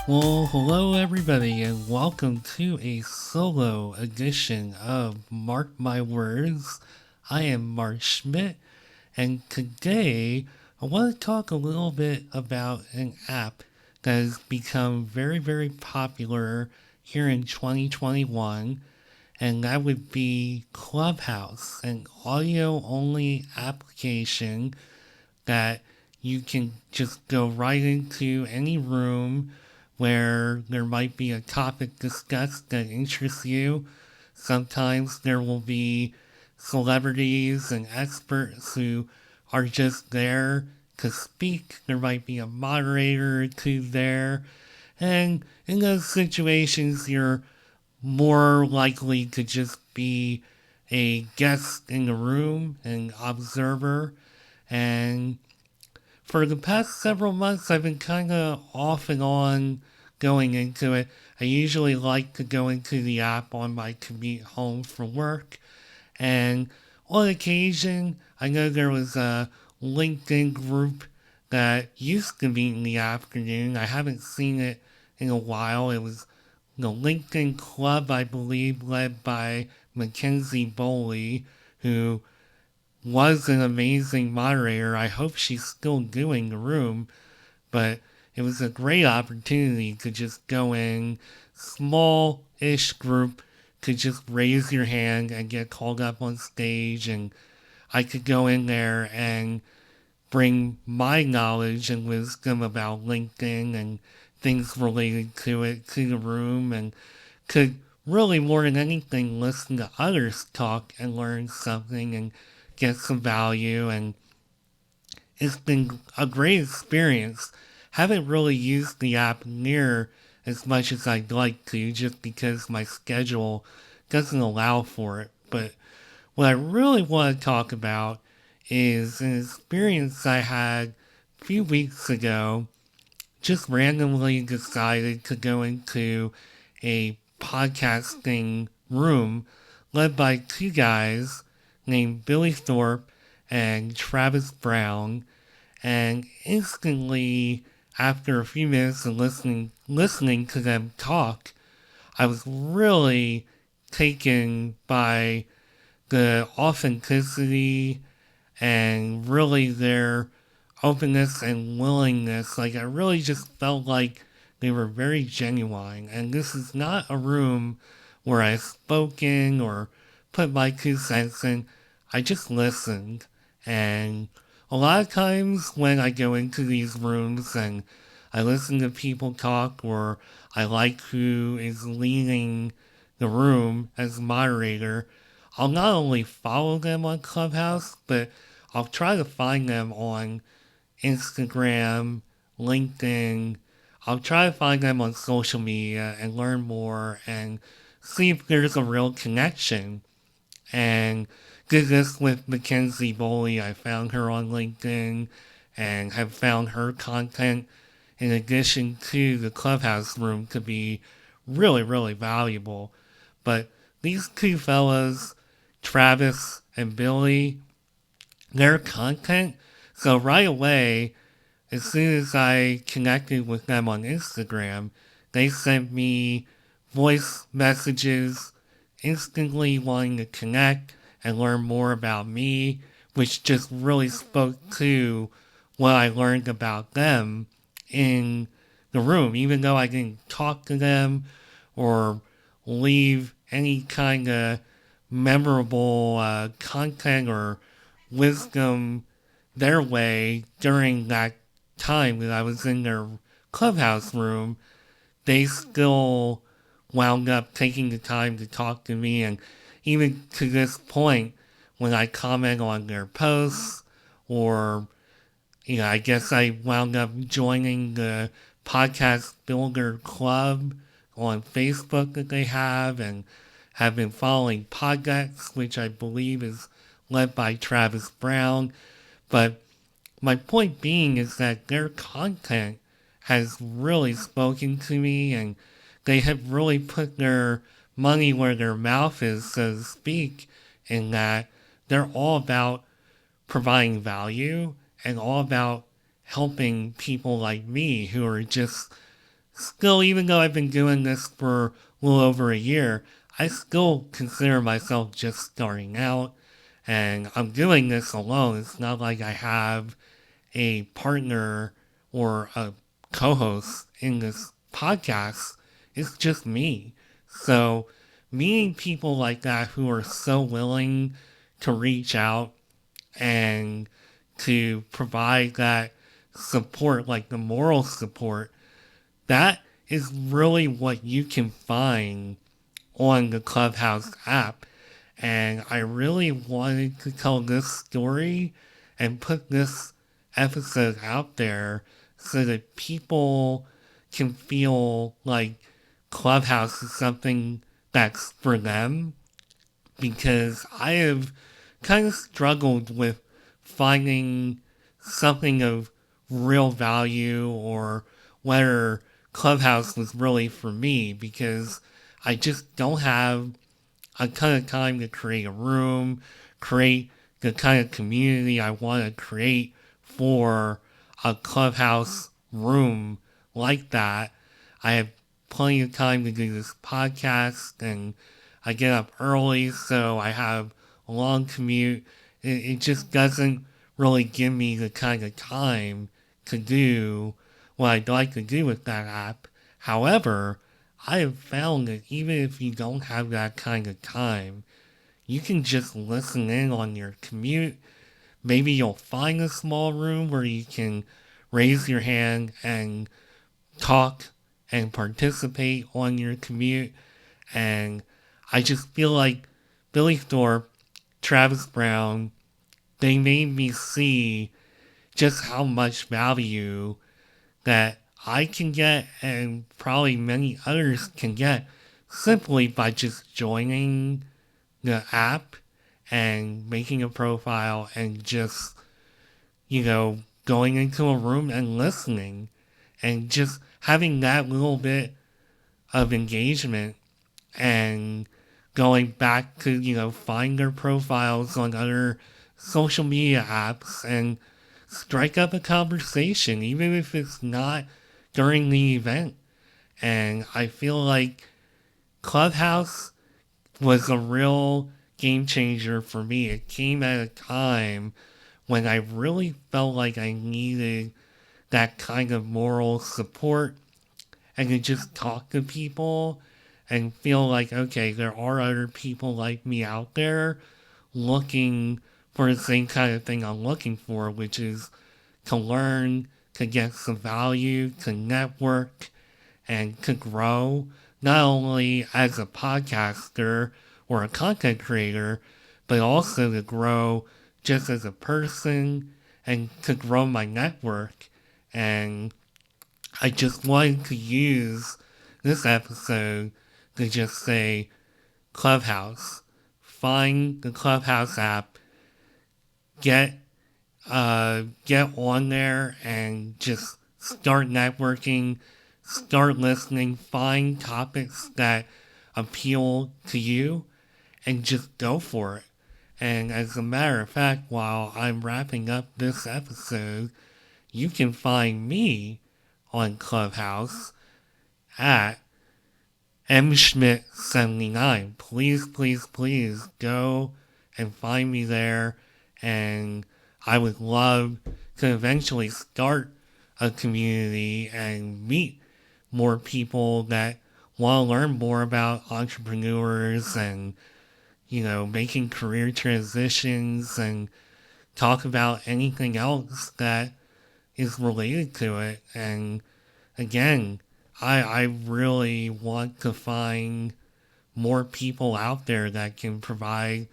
Well, hello everybody, and welcome to a solo edition of Mark My Words. I am Mark Schmidt, and today I want to talk a little bit about an app that has become very, very popular here in 2021, and that would be Clubhouse, an audio only application that you can just go right into any room where there might be a topic discussed that interests you. Sometimes there will be celebrities and experts who are just there to speak. There might be a moderator or two there. And in those situations, you're more likely to just be a guest in the room, an observer. And for the past several months, I've been kind of off and on going into it. I usually like to go into the app on my commute home from work. And on occasion, I know there was a LinkedIn group that used to meet in the afternoon. I haven't seen it in a while. It was the LinkedIn Club, I believe, led by Mackenzie Boley, who was an amazing moderator. I hope she's still doing the room, but it was a great opportunity to just go in, small-ish group, could just raise your hand and get called up on stage, and I could go in there and bring my knowledge and wisdom about LinkedIn and things related to it to the room, and could really more than anything listen to others talk and learn something and get some value. And it's been a great experience. Haven't really used the app near as much as I'd like to just because my schedule doesn't allow for it. But what I really want to talk about is an experience I had a few weeks ago. Just randomly decided to go into a podcasting room led by two guys named Billy Thorpe and Travis Brown, and instantly, after a few minutes of listening to them talk, I was really taken by the authenticity and really their openness and willingness. Like, I really just felt like they were very genuine. And this is not a room where I've spoken or put my 2 cents in. I just listened. And a lot of times when I go into these rooms and I listen to people talk, or I like who is leading the room as moderator, I'll not only follow them on Clubhouse, but I'll try to find them on Instagram, LinkedIn. I'll try to find them on social media and learn more and see if there's a real connection. And did this with Mackenzie Boley. I found her on LinkedIn and have found her content in addition to the Clubhouse room to be really, really valuable. But these two fellas, Travis and Billy, their content. So right away, as soon as I connected with them on Instagram, they sent me voice messages instantly wanting to connect and learn more about me, which just really spoke to what I learned about them in the room, even though I didn't talk to them or leave any kind of memorable content or wisdom their way during that time that I was in their clubhouse room. They still wound up taking the time to talk to me, and even to this point, when I comment on their posts, or I guess I wound up joining the podcast builder club on Facebook that they have, and have been following Poddex, which I believe is led by Travis Brown. But my point being is that their content has really spoken to me, and they have really put their money where their mouth is, so to speak, in that they're all about providing value and all about helping people like me who are just still, even though I've been doing this for a little over a year, I still consider myself just starting out. And I'm doing this alone. It's not like I have a partner or a co host in this podcast. It's just me. So, meeting people like that who are so willing to reach out and to provide that support, like the moral support, that is really what you can find on the Clubhouse app. And I really wanted to tell this story and put this episode out there so that people can feel like Clubhouse is something that's for them, because I have kind of struggled with finding something of real value, or whether Clubhouse was really for me, because I just don't have a ton of time to create a room, create the kind of community I want to create for a Clubhouse room like that. I have plenty of time to do this podcast, and I get up early, so I have a long commute. It just doesn't really give me the kind of time to do what I'd like to do with that app. However, I have found that even if you don't have that kind of time, you can just listen in on your commute. Maybe you'll find a small room where you can raise your hand and talk and participate on your commute. And I just feel like Billy Thorpe, Travis Brown, they made me see just how much value that I can get, and probably many others can get, simply by just joining the app and making a profile and just, going into a room and listening, and just having that little bit of engagement, and going back to, find their profiles on other social media apps and strike up a conversation, even if it's not during the event. And I feel like Clubhouse was a real game changer for me. It came at a time when I really felt like I needed that kind of moral support, and to just talk to people and feel like, okay, there are other people like me out there looking for the same kind of thing I'm looking for, which is to learn, to get some value, to network, and to grow, not only as a podcaster or a content creator, but also to grow just as a person and to grow my network. And I just wanted to use this episode to just say, Clubhouse. Find the Clubhouse app, get get on there and just start networking, start listening, find topics that appeal to you, and just go for it. And as a matter of fact, while I'm wrapping up this episode, you can find me on Clubhouse at mschmidt79. Please, please, please go and find me there. And I would love to eventually start a community and meet more people that want to learn more about entrepreneurs and, making career transitions, and talk about anything else that is related to it. And again, I really want to find more people out there that can provide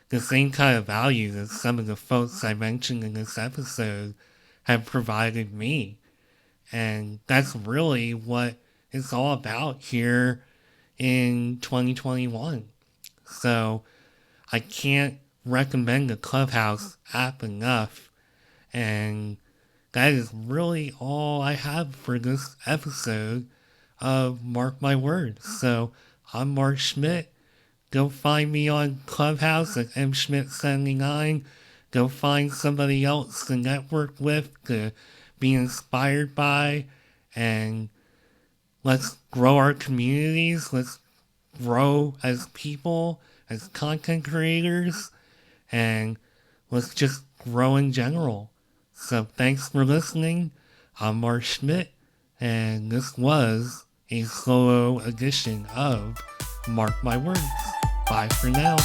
the same kind of value that some of the folks I mentioned in this episode have provided me. And that's really what it's all about here in 2021. So I can't recommend the Clubhouse app enough. And that is really all I have for this episode of Mark My Words. So I'm Mark Schmidt. Go find me on Clubhouse at mschmidt79. Go find somebody else to network with, to be inspired by, and Let's grow our communities. Let's grow as people, as content creators, and let's just grow in general. So thanks for listening. I'm Mark Schmidt, and this was a solo edition of Mark My Words. Bye for now.